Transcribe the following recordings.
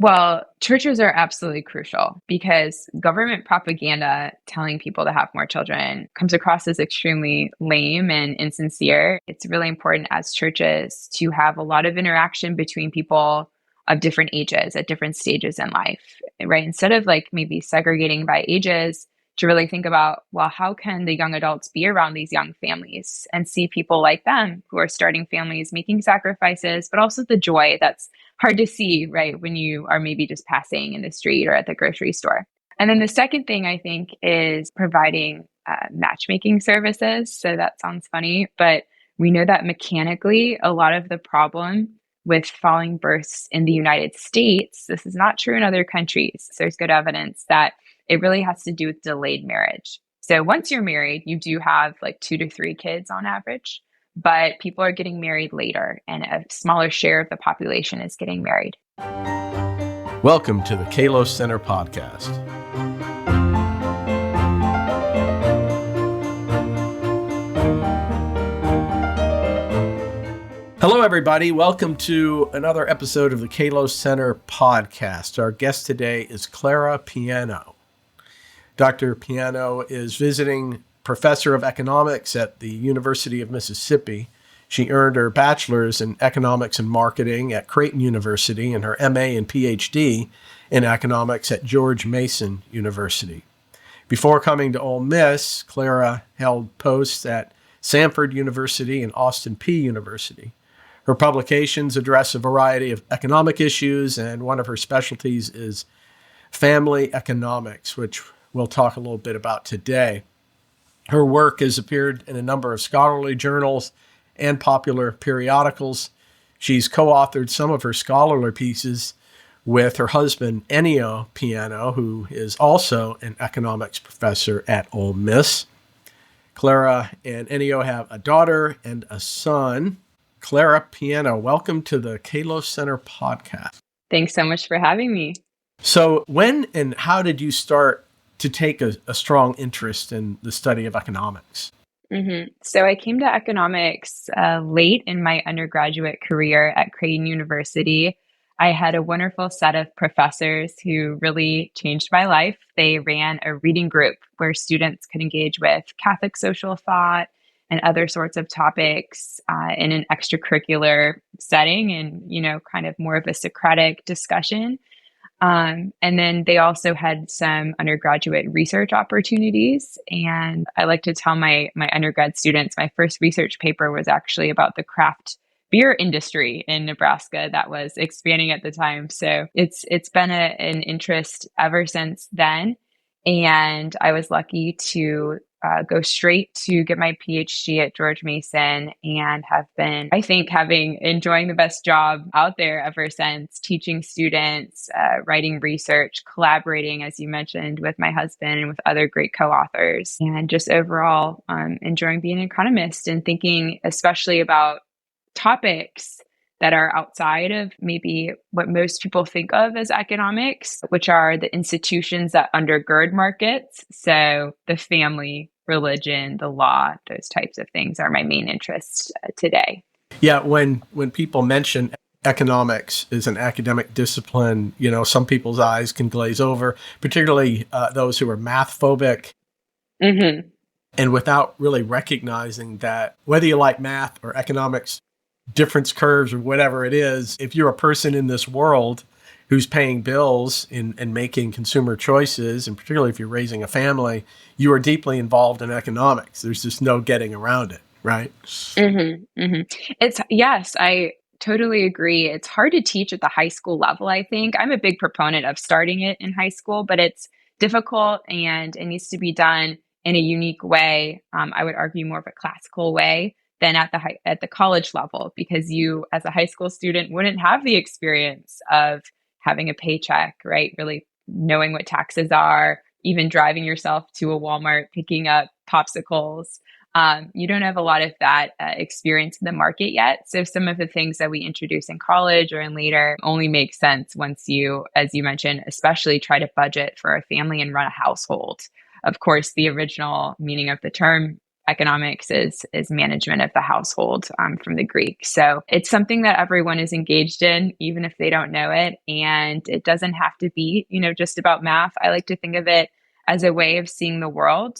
Well, churches are absolutely crucial because government propaganda telling people to have more children comes across as extremely lame and insincere. It's really important as churches to have a lot of interaction between people of different ages at different stages in life, right? Instead of like maybe segregating by ages, to really think about, well, how can the young adults be around these young families and see people like them who are starting families, making sacrifices, but also the joy that's hard to see, right, when you are maybe just passing in the street or at the grocery store. And then the second thing I think is providing matchmaking services. So that sounds funny, but we know that mechanically, a lot of the problem with falling births in the United States, this is not true in other countries. So there's good evidence that it really has to do with delayed marriage. So once you're married, you do have like 2 to 3 kids on average, but people are getting married later and a smaller share of the population is getting married. Welcome to the Kalos Center podcast. Hello, everybody. Welcome to another episode of the Kalos Center podcast. Our guest today is Clara Piano. Dr. Piano is visiting professor of economics at the University of Mississippi. She earned her bachelor's in economics and marketing at Creighton University and her MA and PhD in economics at George Mason University. Before coming to Ole Miss, Clara held posts at Samford University and Austin Peay University. Her publications address a variety of economic issues, and one of her specialties is family economics, which we'll talk a little bit about today. Her work has appeared in a number of scholarly journals and popular periodicals. She's co-authored some of her scholarly pieces with her husband, Ennio Piano, who is also an economics professor at Ole Miss. Clara and Ennio have a daughter and a son. Clara Piano, welcome to the Kalos Center podcast. Thanks so much for having me. So when and how did you start to take a strong interest in the study of economics? So I came to economics late in my undergraduate career at Creighton University. I had a wonderful set of professors who really changed my life. They ran a reading group where students could engage with Catholic social thought and other sorts of topics in an extracurricular setting and, kind of more of a Socratic discussion. And then they also had some undergraduate research opportunities. And I like to tell my undergrad students, my first research paper was actually about the craft beer industry in Nebraska that was expanding at the time. So it's been an interest ever since then. And I was lucky to go straight to get my PhD at George Mason and have been, I think, enjoying the best job out there ever since, teaching students, writing research, collaborating, as you mentioned, with my husband and with other great co-authors, and just overall enjoying being an economist and thinking especially about topics that are outside of maybe what most people think of as economics, which are the institutions that undergird markets. So the family, religion, the law, those types of things are my main interests today. Yeah, when people mention economics as an academic discipline, some people's eyes can glaze over, particularly those who are math phobic. Mm-hmm. And without really recognizing that whether you like math or economics, difference curves or whatever it is, if you're a person in this world who's paying bills and making consumer choices, and particularly if you're raising a family, you are deeply involved in economics. There's just no getting around it, right? Mm-hmm. Mm-hmm. Yes, I totally agree. It's hard to teach at the high school level, I think. I'm a big proponent of starting it in high school, but it's difficult and it needs to be done in a unique way. I would argue more of a classical way than at the college level, because you, as a high school student, wouldn't have the experience of having a paycheck, right? Really knowing what taxes are, even driving yourself to a Walmart, picking up popsicles. You don't have a lot of that experience in the market yet. So some of the things that we introduce in college or in later only make sense once you, as you mentioned, especially try to budget for a family and run a household. Of course, the original meaning of the term economics is management of the household, from the Greek. So it's something that everyone is engaged in, even if they don't know it. And it doesn't have to be, just about math. I like to think of it as a way of seeing the world,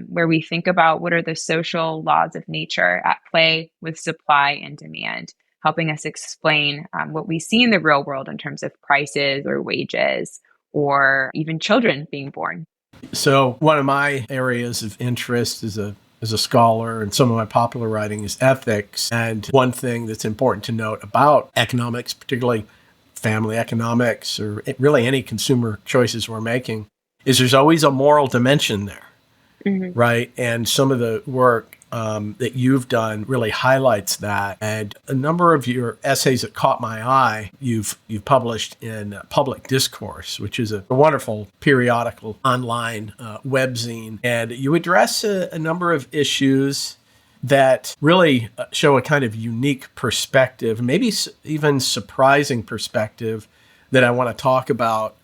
where we think about what are the social laws of nature at play with supply and demand, helping us explain what we see in the real world in terms of prices or wages or even children being born. So one of my areas of interest as a scholar, and some of my popular writing is ethics. And one thing that's important to note about economics, particularly family economics, or really any consumer choices we're making, is there's always a moral dimension there, Mm-hmm. right? And some of the work that you've done really highlights that. And a number of your essays that caught my eye, you've published in Public Discourse, which is a wonderful periodical online webzine. And you address a number of issues that really show a kind of unique perspective, maybe even surprising perspective that I want to talk about,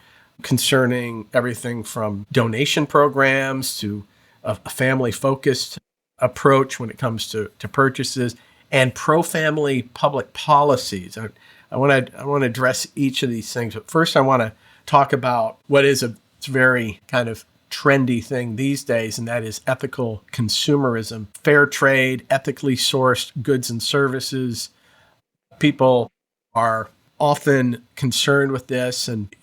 concerning everything from donation programs to a family-focused approach when it comes to purchases, and pro-family public policies. I want to address each of these things, but first I want to talk about what is a very kind of trendy thing these days, and that is ethical consumerism, fair trade, ethically sourced goods and services. People are often concerned with this and,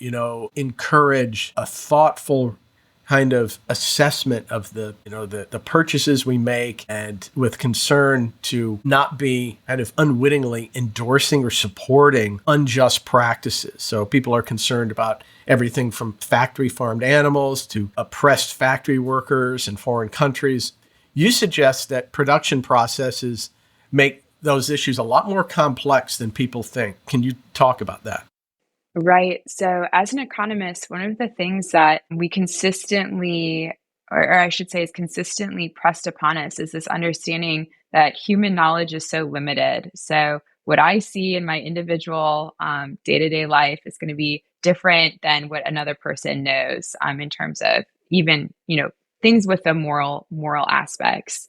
encourage a thoughtful kind of assessment of the purchases we make, and with concern to not be kind of unwittingly endorsing or supporting unjust practices. So people are concerned about everything from factory farmed animals to oppressed factory workers in foreign countries. You suggest that production processes make those issues a lot more complex than people think. Can you talk about that? Right. So, as an economist, one of the things that we consistently, or I should say, is consistently pressed upon us is this understanding that human knowledge is so limited. So, what I see in my individual day to day life is going to be different than what another person knows, in terms of even, things with the moral aspects.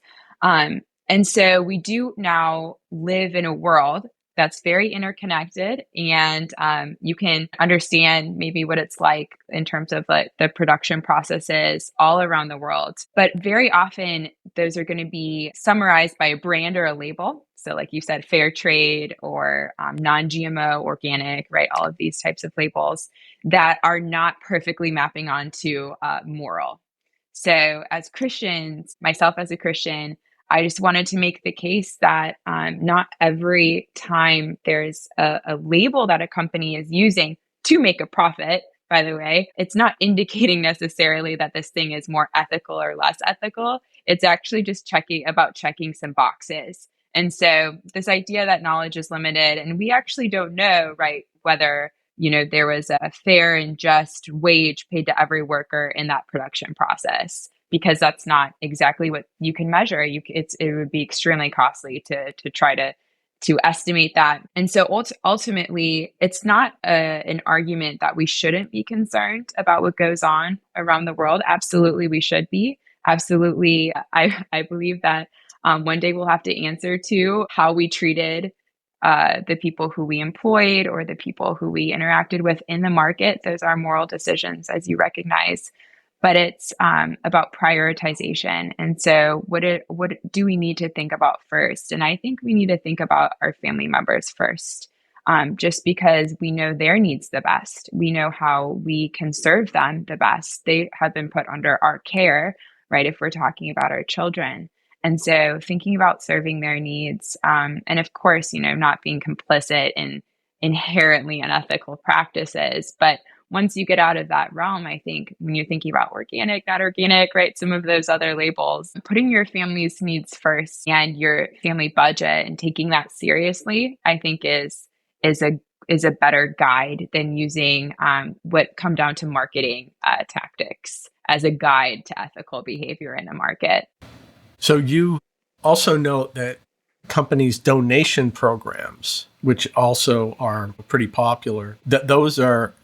And so we do now live in a world that's very interconnected, and you can understand maybe what it's like in terms of like the production processes all around the world. But very often those are going to be summarized by a brand or a label. So like you said, fair trade or non-GMO, organic, right? All of these types of labels that are not perfectly mapping onto moral. So as Christians, myself as a Christian, I just wanted to make the case that not every time there's a label that a company is using to make a profit, by the way, it's not indicating necessarily that this thing is more ethical or less ethical. It's actually just checking some boxes. And so this idea that knowledge is limited, and we actually don't know, right, whether there was a fair and just wage paid to every worker in that production process, because that's not exactly what you can measure. It would be extremely costly to try to estimate that. And so ultimately, it's not an argument that we shouldn't be concerned about what goes on around the world. Absolutely, we should be. Absolutely, I believe that one day we'll have to answer to how we treated the people who we employed or the people who we interacted with in the market. Those are moral decisions, as you recognize. But it's about prioritization. And so what do we need to think about first? And I think we need to think about our family members first, just because we know their needs the best. We know how we can serve them the best. They have been put under our care, right, if we're talking about our children. And so thinking about serving their needs, and of course, not being complicit in inherently unethical practices, but once you get out of that realm, I think when you're thinking about organic, not organic, right, some of those other labels, putting your family's needs first and your family budget and taking that seriously, I think is a better guide than using what come down to marketing tactics as a guide to ethical behavior in the market. So you also note that companies' donation programs, which also are pretty popular, that those are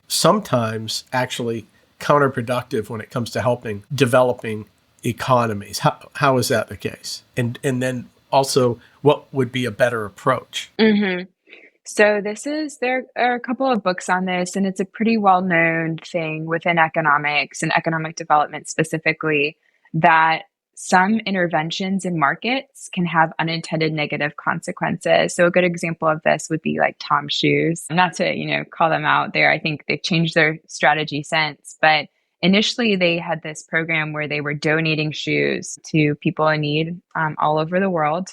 sometimes actually counterproductive when it comes to helping developing economies. How is that the case? And then also, what would be a better approach? hmm So there are a couple of books on this, and it's a pretty well-known thing within economics and economic development specifically that some interventions in markets can have unintended negative consequences. So a good example of this would be like Tom's shoes. Not to, call them out there. I think they've changed their strategy since, but initially they had this program where they were donating shoes to people in need all over the world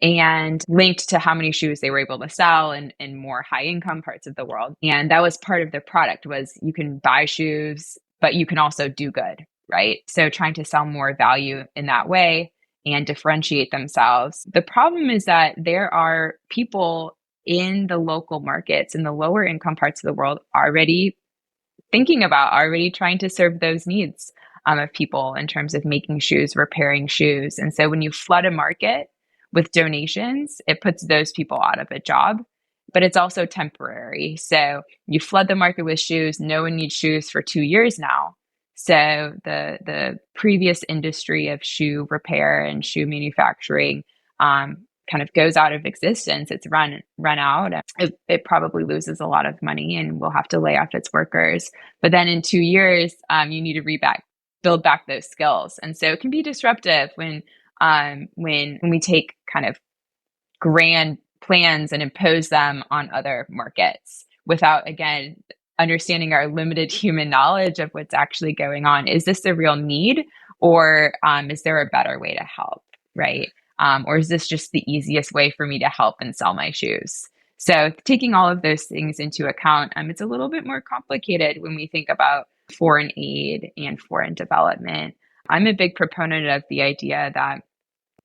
and linked to how many shoes they were able to sell in more high income parts of the world. And that was part of their product was you can buy shoes, but you can also do good, right? So trying to sell more value in that way and differentiate themselves. The problem is that there are people in the local markets in the lower income parts of the world already trying to serve those needs of people in terms of making shoes, repairing shoes. And so when you flood a market with donations, it puts those people out of a job, but it's also temporary. So you flood the market with shoes. No one needs shoes for 2 years now. So the previous industry of shoe repair and shoe manufacturing kind of goes out of existence. It's run out. It probably loses a lot of money and will have to lay off its workers. But then in 2 years, you need to build back those skills. And so it can be disruptive when we take kind of grand plans and impose them on other markets without, again, understanding our limited human knowledge of what's actually going on. Is this a real need, or is there a better way to help, right? Or is this just the easiest way for me to help and sell my shoes? So taking all of those things into account, it's a little bit more complicated when we think about foreign aid and foreign development. I'm a big proponent of the idea that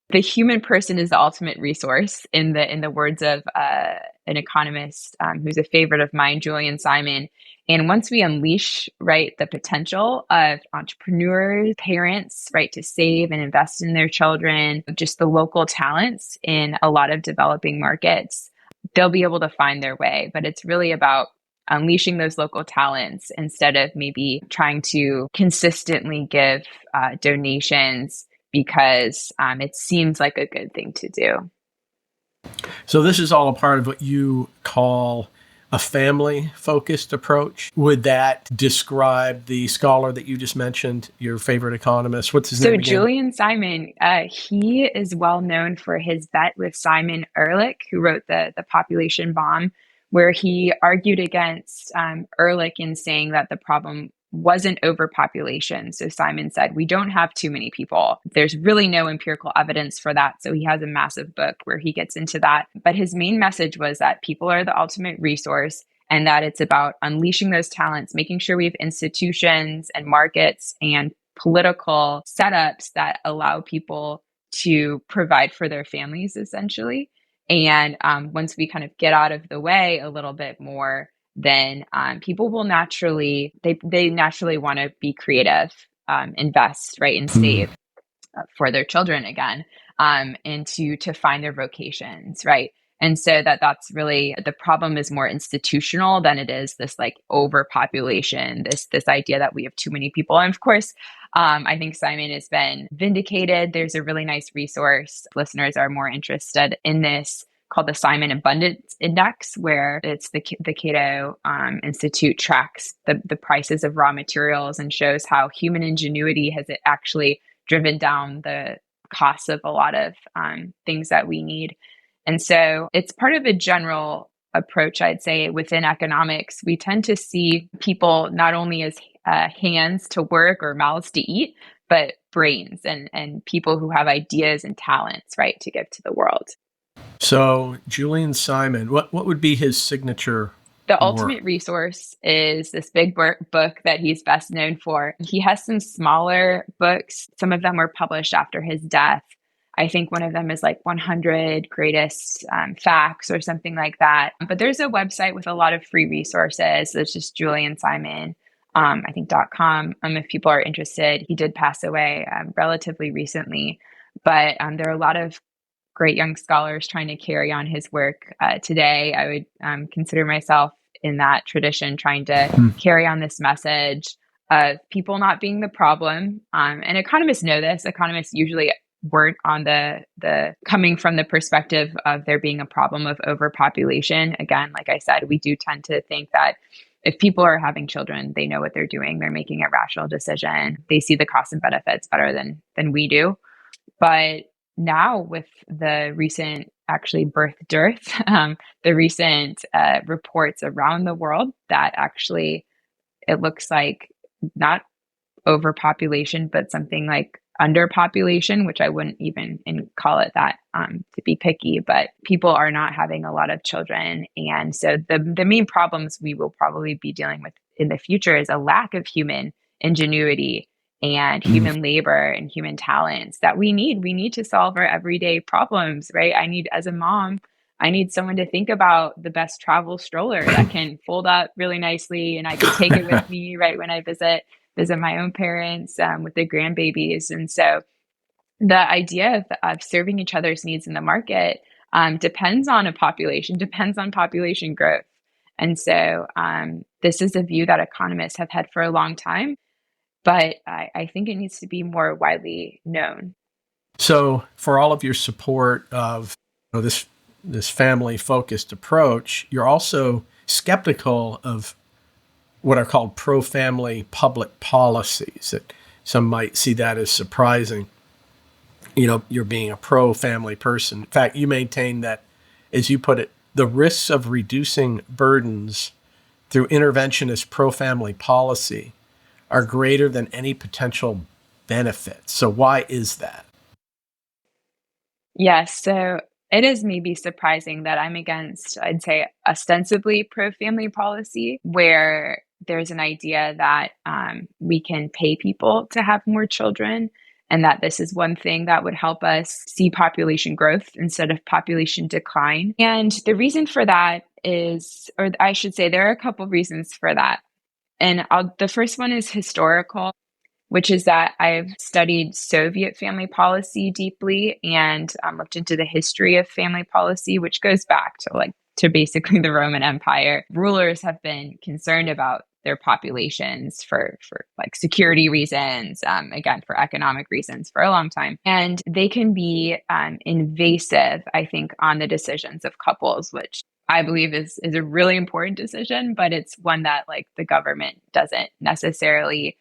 the human person is the ultimate resource, in the words of an economist who's a favorite of mine, Julian Simon. And once we unleash, right, the potential of entrepreneurs, parents, right, to save and invest in their children, just the local talents in a lot of developing markets, they'll be able to find their way. But it's really about unleashing those local talents instead of maybe trying to consistently give donations because it seems like a good thing to do. So this is all a part of what you call a family-focused approach. Would that describe the scholar that you just mentioned, your favorite economist? What's his name again? Julian Simon, he is well known for his bet with Simon Ehrlich, who wrote the Population Bomb, where he argued against Ehrlich in saying that the problem wasn't overpopulation. So Simon said, we don't have too many people. There's really no empirical evidence for that. So he has a massive book where he gets into that. But his main message was that people are the ultimate resource and that it's about unleashing those talents, making sure we have institutions and markets and political setups that allow people to provide for their families, essentially. And once we kind of get out of the way a little bit more, then people will naturally want to be creative, invest, right, and save for their children again, and to find their vocations, right. And so that's really the problem is more institutional than it is this like overpopulation, this idea that we have too many people. And of course, I think Simon has been vindicated. There's a really nice resource. If listeners are more interested in this, called the Simon Abundance Index, where it's the Cato Institute tracks the prices of raw materials and shows how human ingenuity has actually driven down the costs of a lot of things that we need. And so it's part of a general approach, I'd say, within economics. We tend to see people not only as hands to work or mouths to eat, but brains and people who have ideas and talents, right, to give to the world. So Julian Simon, what would be his signature The work? Ultimate Resource is this big book that he's best known for. He has some smaller books. Some of them were published after his death. I think one of them is like 100 Greatest Facts or something like that. But there's a website with a lot of free resources. It's just Julian Simon, I think .com. If people are interested, he did pass away relatively recently. But there are a lot of great young scholars trying to carry on his work today. I would consider myself in that tradition, trying to carry on this message people not being the problem. And economists know this. Economists usually weren't on the coming from the perspective of there being a problem of overpopulation. Again, like I said, we do tend to think that if people are having children, they know what they're doing. They're making a rational decision. They see the costs and benefits better than we do. But now with the recent actually birth dearth, the recent reports around the world that actually it looks like not overpopulation, but something like underpopulation, which I wouldn't even call it that to be picky, but people are not having a lot of children. And so the main problems we will probably be dealing with in the future is a lack of human ingenuity and Mm. human labor and human talents that we need. We need to solve our everyday problems, right? I need, as a mom, I need someone to think about the best travel stroller that can fold up really nicely and I can take it with me right when I visit my own parents with the grandbabies. And so the idea of serving each other's needs in the market depends on a population, depends on population growth. And so this is a view that economists have had for a long time, but I think it needs to be more widely known. So, for all of your support of this family focused approach, you're also skeptical of what are called pro family public policies. That some might see that as surprising. You're being a pro family person. In fact, you maintain that, as you put it, the risks of reducing burdens through interventionist pro family policy are greater than any potential benefits. So, why is that? Yes, so it is maybe surprising that I'm against, I'd say, ostensibly pro family policy, where there's an idea that we can pay people to have more children, and that this is one thing that would help us see population growth instead of population decline. And the reason for that is, or I should say, there are a couple reasons for that. And the first one is historical, which is that I've studied Soviet family policy deeply and looked into the history of family policy, which goes back to basically the Roman Empire. Rulers have been concerned about their populations for like security reasons, again, for economic reasons for a long time. And they can be invasive, I think, on the decisions of couples, which I believe is a really important decision, but it's one that like the government doesn't necessarily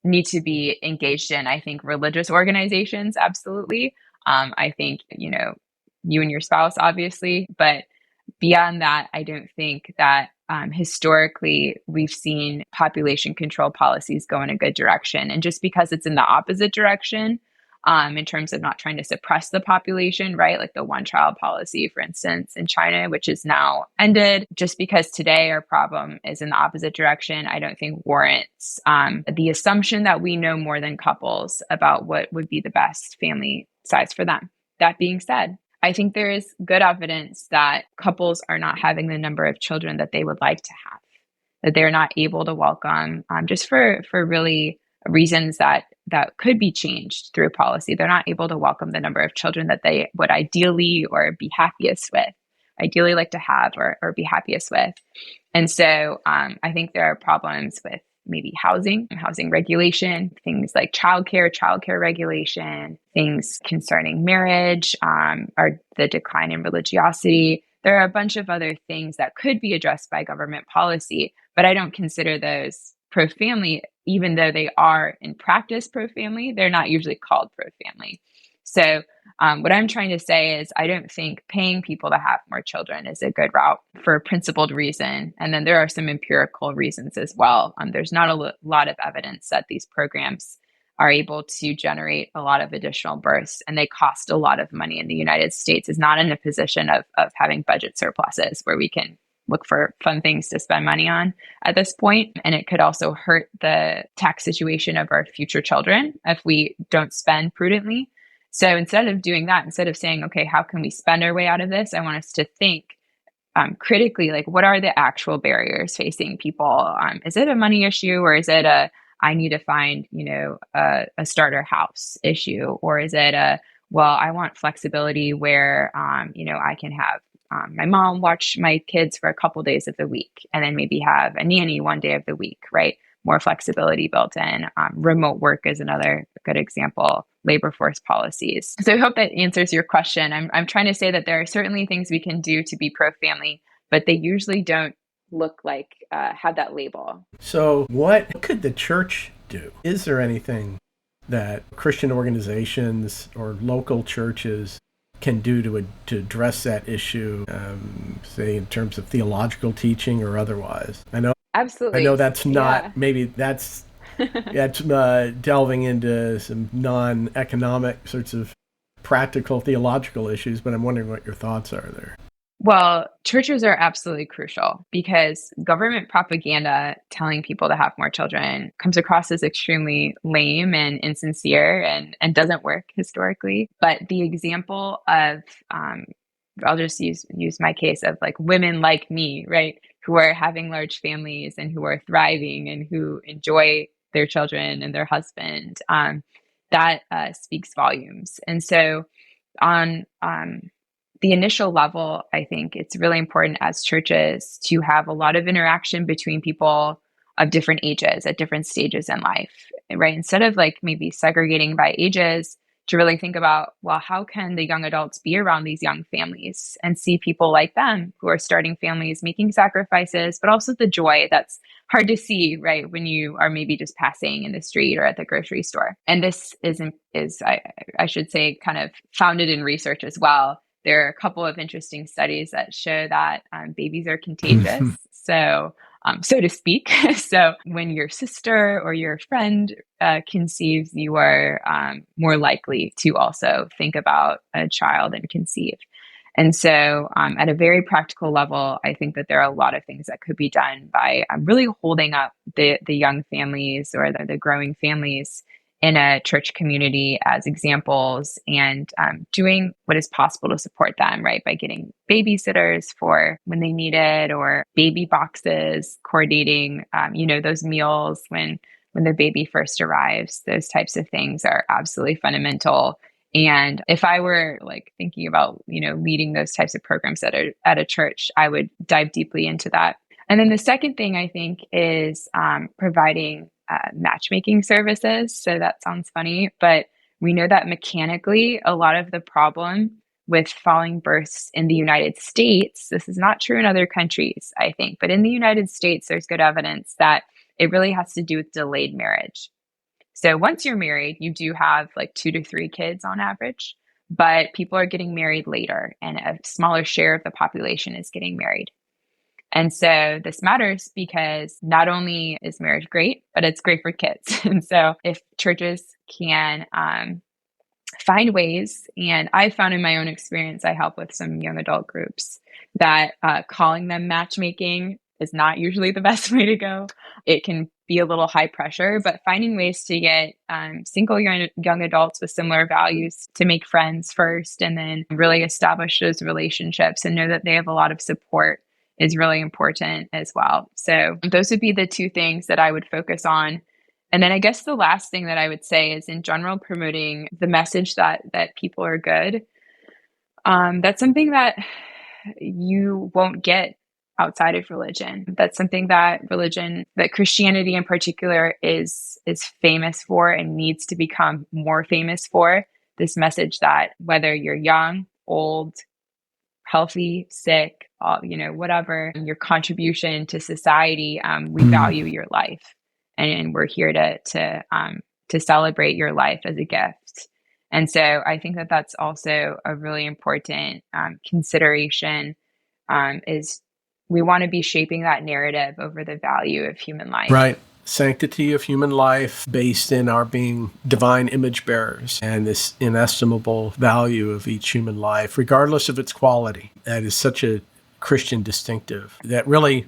need to be engaged in. I think religious organizations, absolutely. I think, you and your spouse, obviously, but beyond that, I don't think that historically we've seen population control policies go in a good direction. And just because it's in the opposite direction, in terms of not trying to suppress the population, right? Like the one child policy, for instance, in China, which is now ended. Just because today our problem is in the opposite direction, I don't think warrants the assumption that we know more than couples about what would be the best family size for them. That being said, I think there is good evidence that couples are not having the number of children that they would like to have, that they're not able to welcome, just for really reasons that could be changed through policy. They're not able to welcome the number of children that they would ideally or be happiest with, ideally like to have or be happiest with. And so I think there are problems with maybe housing regulation, things like childcare regulation, things concerning marriage, or the decline in religiosity. There are a bunch of other things that could be addressed by government policy, but I don't consider those pro-family, even though they are in practice pro-family. They're not usually called pro-family. So what I'm trying to say is I don't think paying people to have more children is a good route for a principled reason. And then there are some empirical reasons as well. There's not a lot of evidence that these programs are able to generate a lot of additional births, and they cost a lot of money. In the United States is not in a position of having budget surpluses where we can look for fun things to spend money on at this point. And it could also hurt the tax situation of our future children if we don't spend prudently. So instead of doing that, instead of saying, okay, how can we spend our way out of this? I want us to think critically, like, what are the actual barriers facing people? Is it a money issue, or is it I need to find, a starter house issue? Or is it well, I want flexibility where, I can have my mom watch my kids for a couple days of the week and then maybe have a nanny one day of the week, right? more flexibility built in. Remote work is another good example, labor force policies. So I hope that answers your question. I'm trying to say that there are certainly things we can do to be pro-family, but they usually don't look like, have that label. So what could the church do? Is there anything that Christian organizations or local churches can do to address that issue, say in terms of theological teaching or otherwise? I know Absolutely. that's not, Yeah. maybe that's delving into some non-economic sorts of practical theological issues, but I'm wondering what your thoughts are there. Well, churches are absolutely crucial because government propaganda telling people to have more children comes across as extremely lame and insincere and doesn't work historically. But the example of, I'll just use my case of like women like me, right, who are having large families and who are thriving and who enjoy their children and their husband, that speaks volumes. And so on the initial level, I think it's really important as churches to have a lot of interaction between people of different ages at different stages in life, right? Instead of like maybe segregating by ages, to really think about, well, how can the young adults be around these young families and see people like them who are starting families, making sacrifices, but also the joy that's hard to see, right, when you are maybe just passing in the street or at the grocery store. And this is I should say, kind of founded in research as well. There are a couple of interesting studies that show that babies are contagious. So to speak. So when your sister or your friend conceives, you are more likely to also think about a child and conceive. And so at a very practical level, I think that there are a lot of things that could be done by really holding up the young families or the growing families in a church community as examples and doing what is possible to support them, right? By getting babysitters for when they need it or baby boxes, coordinating, those meals when the baby first arrives. Those types of things are absolutely fundamental. And if I were like thinking about, leading those types of programs at a church, I would dive deeply into that. And then the second thing I think is providing matchmaking services. So that sounds funny, but we know that mechanically, a lot of the problem with falling births in the United States, this is not true in other countries, I think, but in the United States, there's good evidence that it really has to do with delayed marriage. So once you're married, you do have like 2 to 3 kids on average, but people are getting married later and a smaller share of the population is getting married. And so this matters because not only is marriage great, but it's great for kids. And so if churches can find ways, and I found in my own experience, I help with some young adult groups, that calling them matchmaking is not usually the best way to go. It can be a little high pressure, but finding ways to get single young adults with similar values to make friends first and then really establish those relationships and know that they have a lot of support is really important as well. So those would be the 2 things that I would focus on. And then I guess the last thing that I would say is in general promoting the message that people are good. That's something that you won't get outside of religion. That's something that Christianity in particular is famous for and needs to become more famous for. This message that whether you're young, old, healthy, sick, whatever your contribution to society, we value your life, and we're here to celebrate your life as a gift. And so I think that that's also a really important consideration. Is we want to be shaping that narrative over the value of human life. Right. Sanctity of human life based in our being divine image bearers and this inestimable value of each human life, regardless of its quality. That is such a Christian distinctive that really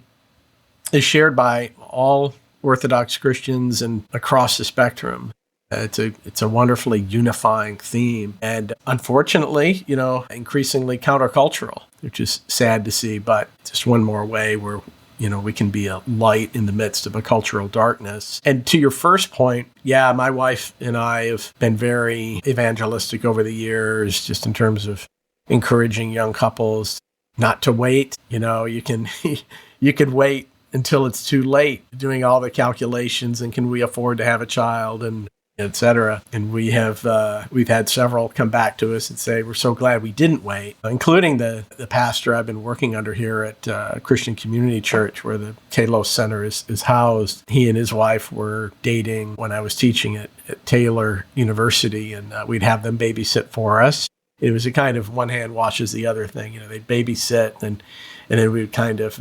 is shared by all Orthodox Christians and across the spectrum. It's a wonderfully unifying theme and unfortunately, increasingly countercultural, which is sad to see, but just one more way where we can be a light in the midst of a cultural darkness. And to your first point, yeah, my wife and I have been very evangelistic over the years, just in terms of encouraging young couples not to wait. You could wait until it's too late, doing all the calculations and can we afford to have a child and et cetera. And we've had several come back to us and say, we're so glad we didn't wait, including the pastor I've been working under here at Christian Community Church, where the Kalos Center is housed. He and his wife were dating when I was teaching at Taylor University, and we'd have them babysit for us. It was a kind of one hand washes the other thing. They'd babysit and then we would kind of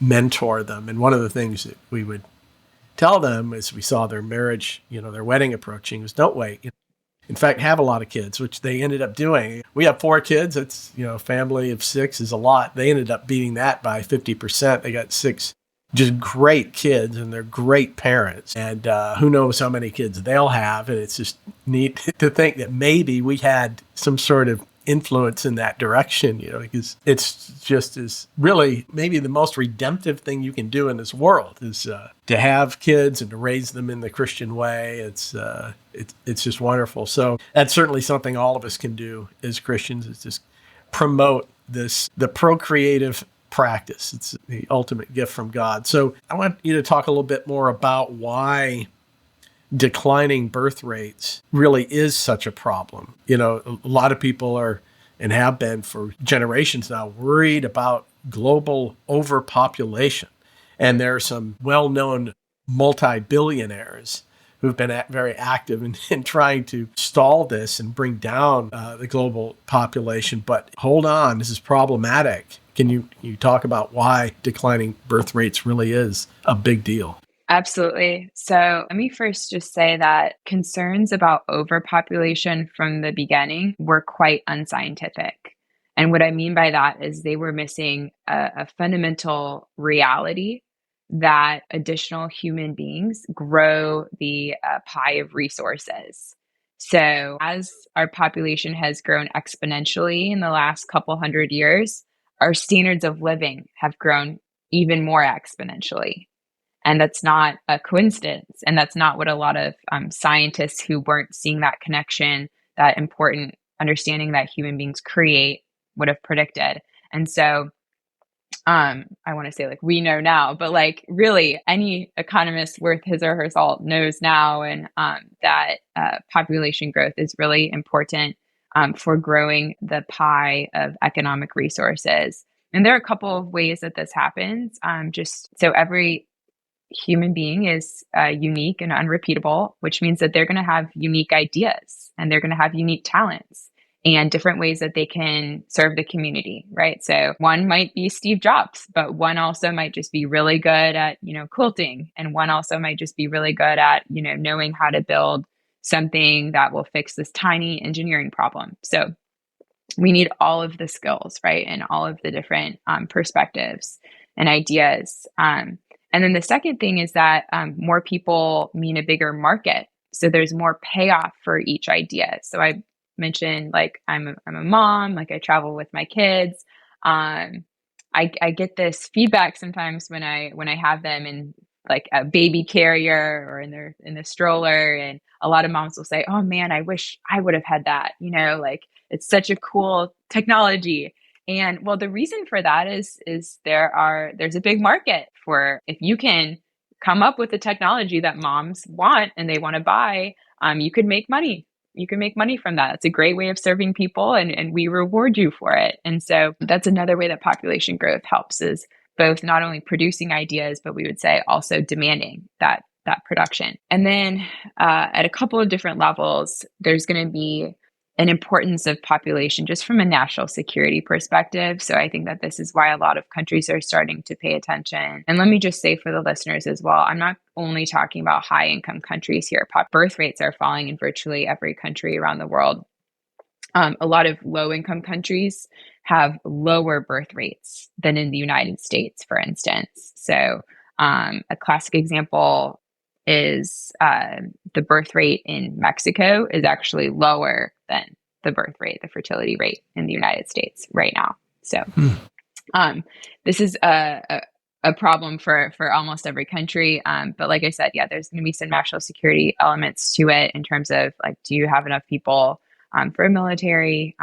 mentor them. And one of the things that we would tell them as we saw their marriage, their wedding approaching, was don't wait. In fact, have a lot of kids, which they ended up doing. We have 4 kids. It's, a family of 6 is a lot. They ended up beating that by 50%. They got 6 just great kids, and they're great parents. And who knows how many kids they'll have. And it's just neat to think that maybe we had some sort of influence in that direction, because it's just is really maybe the most redemptive thing you can do in this world is to have kids and to raise them in the Christian way. It's just wonderful. So that's certainly something all of us can do as Christians, is just promote the procreative practice. It's the ultimate gift from God. So I want you to talk a little bit more about why declining birth rates really is such a problem. A lot of people are, and have been for generations now, worried about global overpopulation. And there are some well-known multi-billionaires who've been very active in trying to stall this and bring down the global population. But hold on, this is problematic. Can you talk about why declining birth rates really is a big deal? Absolutely. So let me first just say that concerns about overpopulation from the beginning were quite unscientific. And what I mean by that is they were missing a fundamental reality that additional human beings grow the pie of resources. So as our population has grown exponentially in the last couple hundred years, our standards of living have grown even more exponentially. And that's not a coincidence. And that's not what a lot of scientists who weren't seeing that connection, that important understanding that human beings create, would have predicted. And so I want to say we know now, but really any economist worth his or her salt knows now, and that population growth is really important for growing the pie of economic resources. And there are a couple of ways that this happens. Just so every human being is unique and unrepeatable, which means that they're going to have unique ideas and they're going to have unique talents and different ways that they can serve the community, right? So one might be Steve Jobs, but one also might just be really good at, quilting. And one also might just be really good at, knowing how to build something that will fix this tiny engineering problem. So we need all of the skills, right? And all of the different perspectives and ideas. And then the second thing is that more people mean a bigger market. So there's more payoff for each idea. So I mentioned I'm a mom, I travel with my kids. I get this feedback sometimes when I have them in a baby carrier or in the stroller, and a lot of moms will say, "Oh man, I wish I would have had that." It's such a cool technology. And well, the reason for that is there's a big market for, if you can come up with the technology that moms want and they want to buy, you could make money. You can make money from that. It's a great way of serving people, and we reward you for it. And so that's another way that population growth helps, is both not only producing ideas, but we would say also demanding that production. And then at a couple of different levels, there's going to be an importance of population just from a national security perspective. So I think that this is why a lot of countries are starting to pay attention. And let me just say for the listeners as well, I'm not only talking about high income countries here. Birth rates are falling in virtually every country around the world. A lot of low income countries have lower birth rates than in the United States, for instance. So a classic example is the birth rate in Mexico is actually lower than the birth rate, the fertility rate in the United States right now. So this is a problem for almost every country. But like I said, there's going to be some national security elements to it in terms of do you have enough people for a military,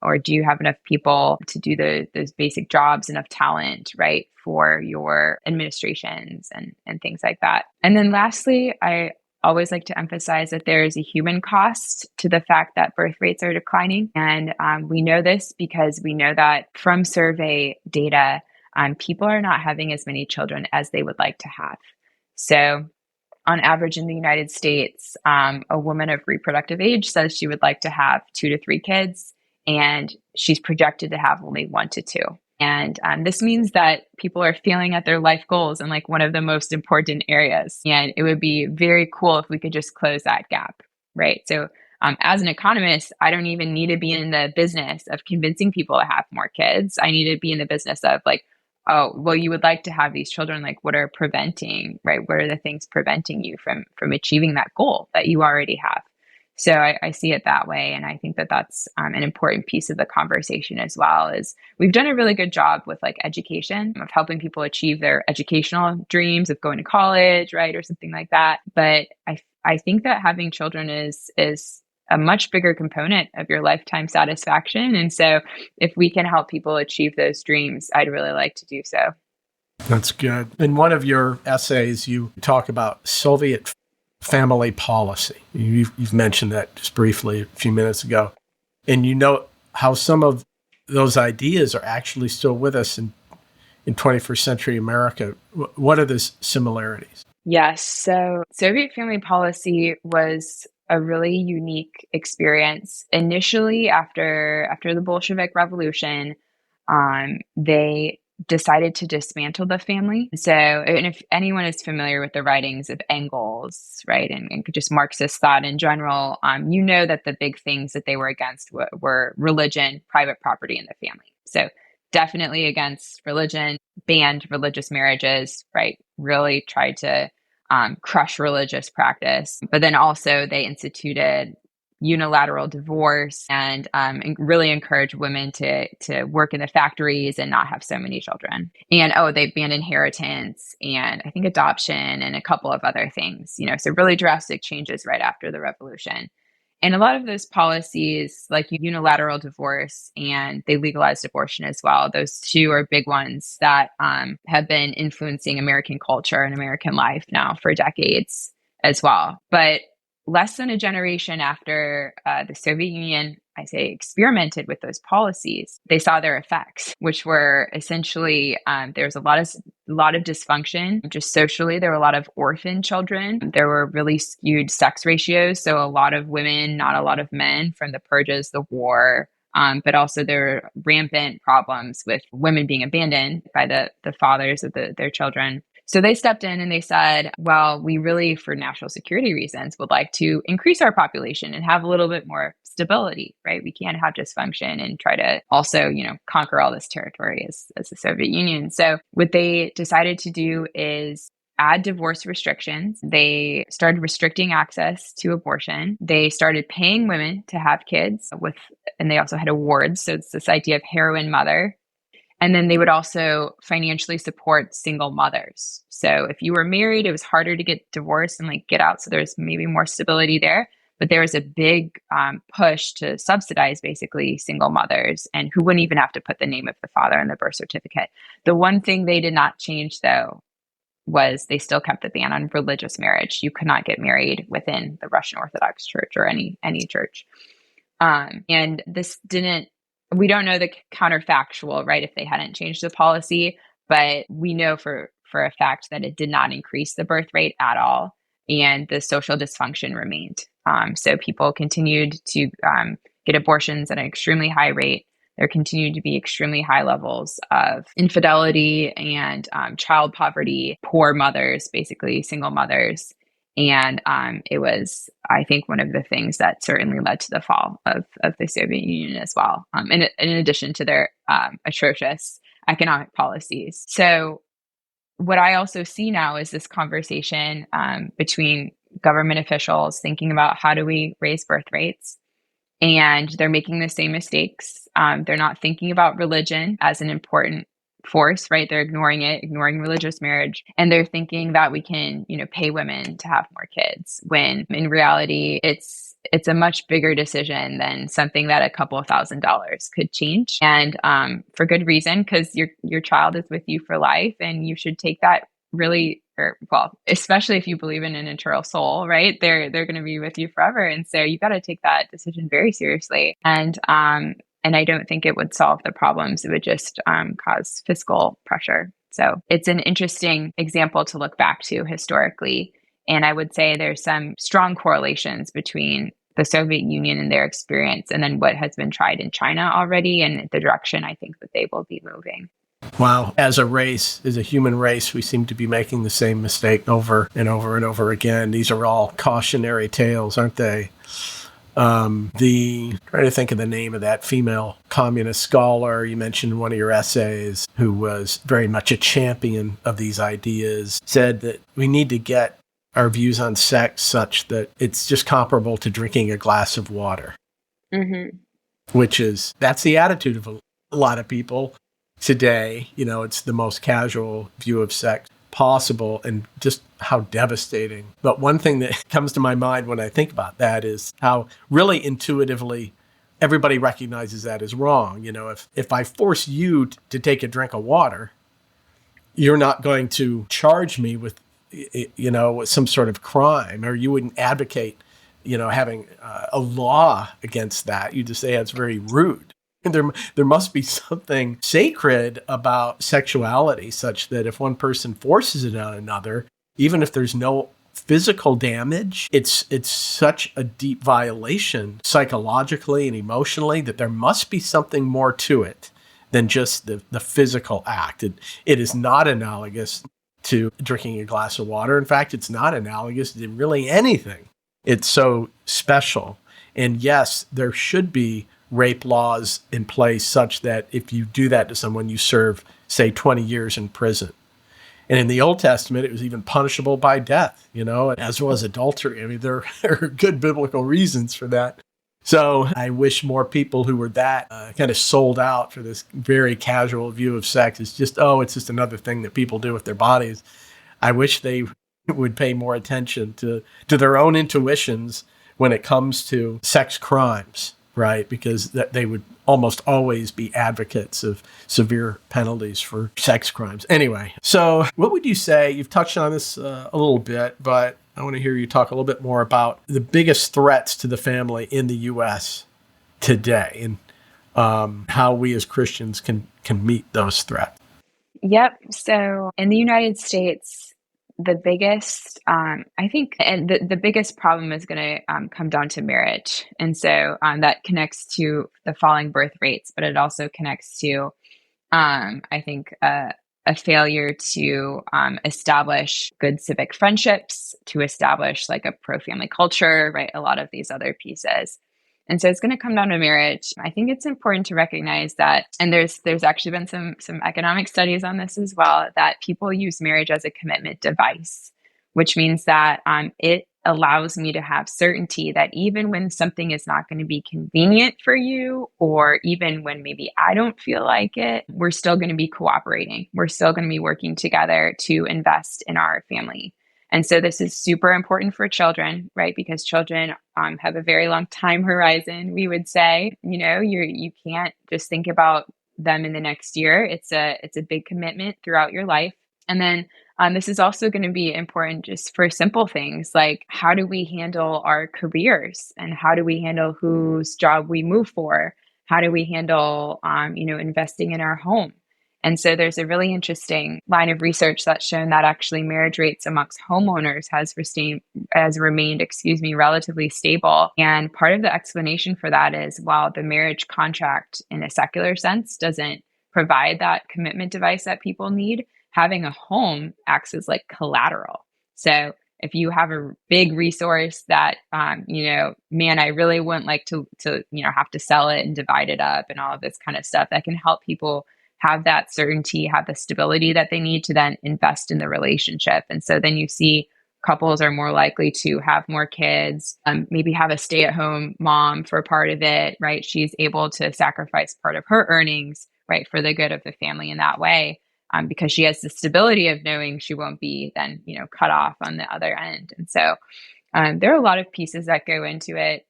or do you have enough people to do those basic jobs, enough talent, right, for your administrations and things like that. And then lastly, I always like to emphasize that there is a human cost to the fact that birth rates are declining. And we know this because we know that from survey data, people are not having as many children as they would like to have. So on average in the United States, a woman of reproductive age says she would like to have 2 to 3 kids, and she's projected to have only 1 to 2. And this means that people are failing at their life goals in like one of the most important areas. And it would be very cool if we could just close that gap, right? So as an economist, I don't even need to be in the business of convincing people to have more kids. I need to be in the business of like, oh, well, you would like to have these children. Like, what are preventing, right? What are the things preventing you from achieving that goal that you already have? So I see it that way. And I think that that's an important piece of the conversation as well, is we've done a really good job with like education of helping people achieve their educational dreams of going to college, right? Or something like that. But I think that having children is a much bigger component of your lifetime satisfaction. And so if we can help people achieve those dreams, I'd really like to do so. That's good. In one of your essays, you talk about Soviet family policy. You've mentioned that just briefly a few minutes ago. And you know how some of those ideas are actually still with us in 21st century America. What are the similarities? Yes. So Soviet family policy was a really unique experience. Initially, after the Bolshevik Revolution, they decided to dismantle the family. So, and if anyone is familiar with the writings of Engels, right, and just Marxist thought in general, you know that the big things that they were against were religion, private property, and the family. So definitely against religion, banned religious marriages, right, really tried to crush religious practice. But then also they instituted unilateral divorce and really encourage women to work in the factories and not have so many children. And they banned inheritance and I think adoption and a couple of other things, so really drastic changes right after the revolution. And a lot of those policies, like unilateral divorce, and they legalized abortion as well. Those two are big ones that have been influencing American culture and American life now for decades as well. But less than a generation after the Soviet Union, I say, experimented with those policies, they saw their effects, which were essentially there was a lot of dysfunction. Just socially, there were a lot of orphan children. There were really skewed sex ratios, so a lot of women, not a lot of men, from the purges, the war. But also there were rampant problems with women being abandoned by the fathers of their children. So they stepped in and they said, well, we really, for national security reasons, would like to increase our population and have a little bit more stability, right? We can't have dysfunction and try to also, conquer all this territory as the Soviet Union. So what they decided to do is add divorce restrictions. They started restricting access to abortion. They started paying women to have kids and they also had awards. So it's this idea of heroine mother. And then they would also financially support single mothers. So if you were married, it was harder to get divorced and get out. So there's maybe more stability there. But there was a big push to subsidize basically single mothers and who wouldn't even have to put the name of the father in the birth certificate. The one thing they did not change, though, was they still kept the ban on religious marriage. You could not get married within the Russian Orthodox Church or any church. And this didn't, we don't know the counterfactual, right, if they hadn't changed the policy, but we know for a fact that it did not increase the birth rate at all, and the social dysfunction remained. So people continued to get abortions at an extremely high rate. There continued to be extremely high levels of infidelity and child poverty, poor mothers, basically single mothers. And it was, I think, one of the things that certainly led to the fall of the Soviet Union as well, in addition to their atrocious economic policies. So what I also see now is this conversation between government officials thinking about how do we raise birth rates, and they're making the same mistakes. They're not thinking about religion as an important force, right? They're ignoring it, ignoring religious marriage. And they're thinking that we can, pay women to have more kids, when in reality, it's it's a much bigger decision than something that a couple of $1,000s could change. And for good reason, because your child is with you for life, and you should take that really, or well, especially if you believe in an eternal soul, right? They're going to be with you forever, and so you got to take that decision very seriously. And I don't think it would solve the problems. It would just cause fiscal pressure. So it's an interesting example to look back to historically. And I would say there's some strong correlations between the Soviet Union and their experience and then what has been tried in China already, and the direction I think that they will be moving. Wow. As a race, as a human race, we seem to be making the same mistake over and over and over again. These are all cautionary tales, aren't they? Trying to think of the name of that female communist scholar you mentioned in one of your essays, who was very much a champion of these ideas, said that we need to get our views on sex such that it's just comparable to drinking a glass of water. Mm-hmm. That's the attitude of a lot of people today. It's the most casual view of sex possible, and just how devastating. But one thing that comes to my mind when I think about that is how really intuitively everybody recognizes that is wrong. If I force you to take a drink of water, you're not going to charge me with some sort of crime, or you wouldn't advocate, having a law against that. You just say it's very rude. And there must be something sacred about sexuality, such that if one person forces it on another, even if there's no physical damage, it's such a deep violation psychologically and emotionally that there must be something more to it than just the physical act. It is not analogous to drinking a glass of water. In fact, it's not analogous to really anything. It's so special. And yes, there should be rape laws in place such that if you do that to someone, you serve, say, 20 years in prison. And in the Old Testament, it was even punishable by death, as was adultery. I mean, there are good biblical reasons for that. So I wish more people who were that kind of sold out for this very casual view of sex. It's just another thing that people do with their bodies. I wish they would pay more attention to their own intuitions when it comes to sex crimes, right? Because they would almost always be advocates of severe penalties for sex crimes. Anyway, so what would you say? You've touched on this a little bit, but I want to hear you talk a little bit more about the biggest threats to the family in the U.S. today, and how we as Christians can meet those threats. Yep. So in the United States, the biggest, I think, and the biggest problem is going to come down to marriage. And so that connects to the falling birth rates, but it also connects to, I think, a failure to establish good civic friendships, to establish like a pro-family culture, right? A lot of these other pieces. And so it's going to come down to marriage. I think it's important to recognize that, and there's actually been some economic studies on this as well, that people use marriage as a commitment device, which means that it allows me to have certainty that even when something is not going to be convenient for you, or even when maybe I don't feel like it, we're still going to be cooperating. We're still going to be working together to invest in our family. And so this is super important for children, right? Because children have a very long time horizon, we would say. You can't just think about them in the next year. It's a big commitment throughout your life. And then this is also going to be important just for simple things like, how do we handle our careers, and how do we handle whose job we move for? How do we handle, investing in our home? And so there's a really interesting line of research that's shown that actually marriage rates amongst homeowners has remained, relatively stable. And part of the explanation for that is, while the marriage contract in a secular sense doesn't provide that commitment device that people need, having a home acts as like collateral. So if you have a big resource that, man, I really wouldn't like to have to sell it and divide it up and all of this kind of stuff, that can help people have that certainty, have the stability that they need to then invest in the relationship. And so then you see couples are more likely to have more kids, maybe have a stay-at-home mom for part of it, right? She's able to sacrifice part of her earnings, right, for the good of the family in that way, because she has the stability of knowing she won't be then, cut off on the other end. And so There are a lot of pieces that go into it.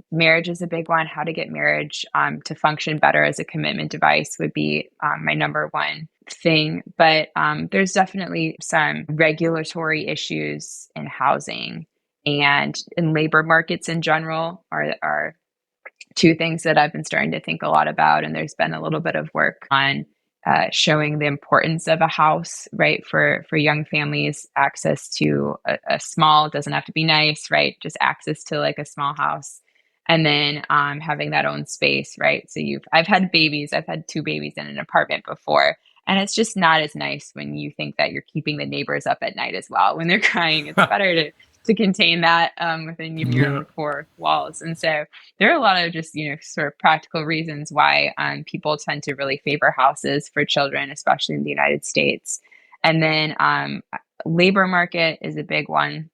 Marriage is a big one. How to get marriage to function better as a commitment device would be my number one thing. But there's definitely some regulatory issues in housing and in labor markets in general are two things that I've been starting to think a lot about. And there's been a little bit of work on showing the importance of a house, right? For young families, access to a small, doesn't have to be nice, right? Just access to like a small house. And then having that own space, right? So I've had babies, I've had two babies in an apartment before. And it's just not as nice when you think that you're keeping the neighbors up at night as well when they're crying. It's better to contain that within your Yeah. own four walls. And so there are a lot of just, sort of practical reasons why people tend to really favor houses for children, especially in the United States. And then labor market is a big one.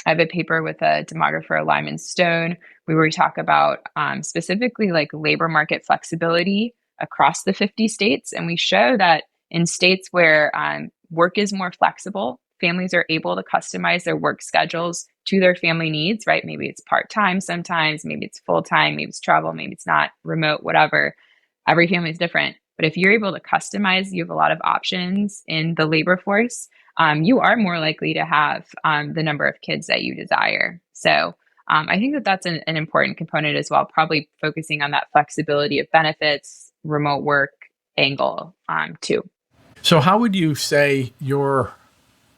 I have a paper with a demographer, Lyman Stone, where we talk about specifically like labor market flexibility across the 50 states. And we show that in states where work is more flexible, families are able to customize their work schedules to their family needs, right? Maybe it's part-time sometimes, maybe it's full-time, maybe it's travel, maybe it's not remote, whatever. Every family is different. But if you're able to customize, you have a lot of options in the labor force. You are more likely to have the number of kids that you desire. So I think that that's an important component as well, probably focusing on that flexibility of benefits, remote work angle too. So, how would you say your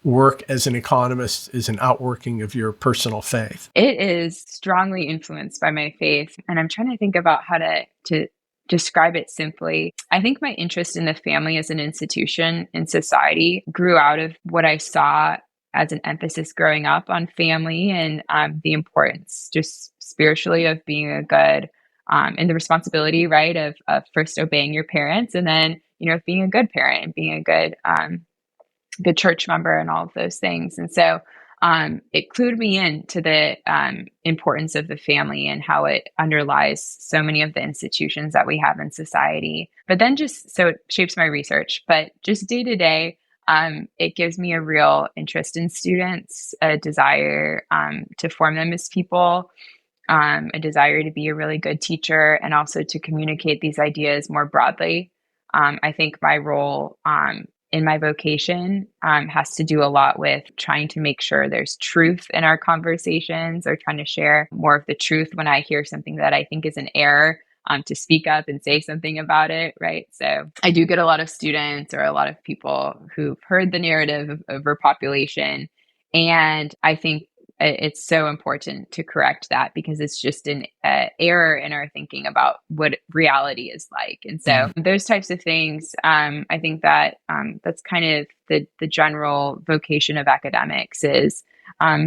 work as an economist is an outworking of your personal faith? It is strongly influenced by my faith. And I'm trying to think about how to describe it simply. I think my interest in the family as an institution in society grew out of what I saw as an emphasis growing up on family and the importance just spiritually of being a good and the responsibility, right, of first obeying your parents and then, being a good parent and being a good church member and all of those things. And so it clued me into the importance of the family and how it underlies so many of the institutions that we have in society. But then so it shapes my research, but just day to day, it gives me a real interest in students, a desire to form them as people, a desire to be a really good teacher, and also to communicate these ideas more broadly. I think my role in my vocation has to do a lot with trying to make sure there's truth in our conversations or trying to share more of the truth when I hear something that I think is an error, to speak up and say something about it, right? So I do get a lot of students or a lot of people who've heard the narrative of overpopulation. And I think it's so important to correct that because it's just an error in our thinking about what reality is like. And so those types of things, I think that that's kind of the general vocation of academics is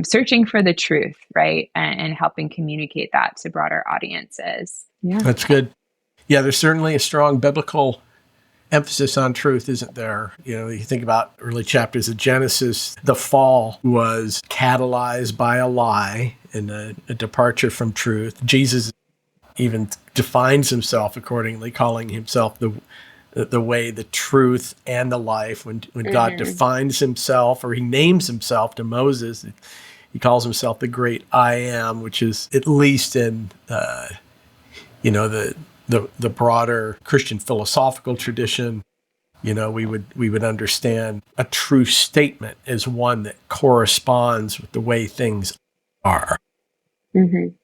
searching for the truth, right? And helping communicate that to broader audiences. Yeah. That's good. Yeah, there's certainly a strong biblical emphasis on truth, isn't there? You think about early chapters of Genesis, the fall was catalyzed by a lie and a departure from truth. Jesus even defines himself accordingly, calling himself the way, the truth, and the life. When God defines himself or he names himself to Moses, he calls himself the great I am, which is at least in the broader Christian philosophical tradition, we would understand a true statement as one that corresponds with the way things are. Mm-hmm.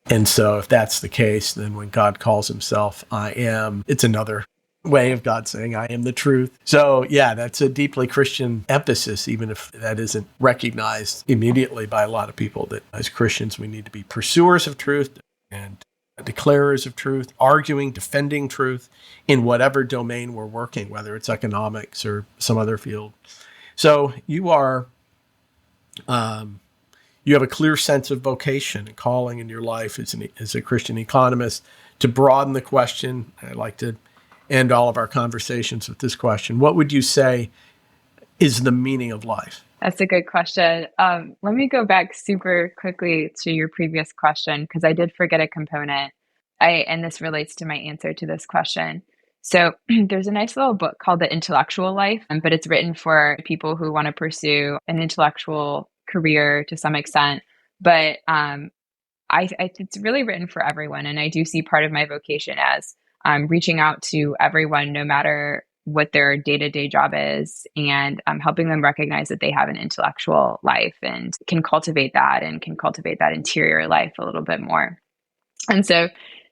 And so if that's the case, then when God calls himself I am, it's another way of God saying I am the truth. So yeah, that's a deeply Christian emphasis, even if that isn't recognized immediately by a lot of people, that as Christians, we need to be pursuers of truth and declarers of truth, arguing, defending truth in whatever domain we're working, whether it's economics or some other field. So you have a clear sense of vocation and calling in your life as a Christian economist to broaden the question. I like to end all of our conversations with this question. What would you say is the meaning of life? That's a good question. Let me go back super quickly to your previous question because I did forget a component. And this relates to my answer to this question. So there's a nice little book called The Intellectual Life, but it's written for people who want to pursue an intellectual career to some extent, but it's really written for everyone. And I do see part of my vocation as reaching out to everyone, no matter what their day-to-day job is, and helping them recognize that they have an intellectual life and can cultivate that interior life a little bit more. And so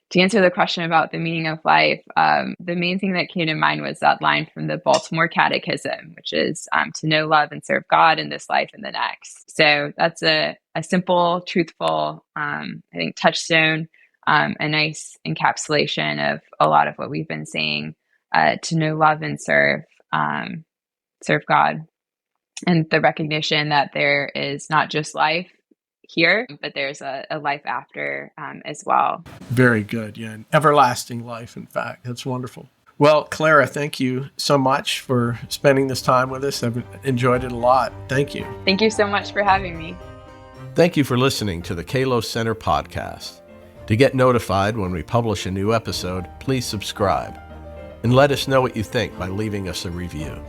to answer the question about the meaning of life, the main thing that came to mind was that line from the Baltimore Catechism, which is to know, love, and serve God in this life and the next. So that's a simple, truthful, I think, touchstone, a nice encapsulation of a lot of what we've been saying, to know, love, and serve God. And the recognition that there is not just life here, but there's a life after as well. Very good. Yeah. An everlasting life, in fact. That's wonderful. Well, Clara, thank you so much for spending this time with us. I've enjoyed it a lot. Thank you. Thank you so much for having me. Thank you for listening to the Kalos Center podcast. To get notified when we publish a new episode, please subscribe and let us know what you think by leaving us a review.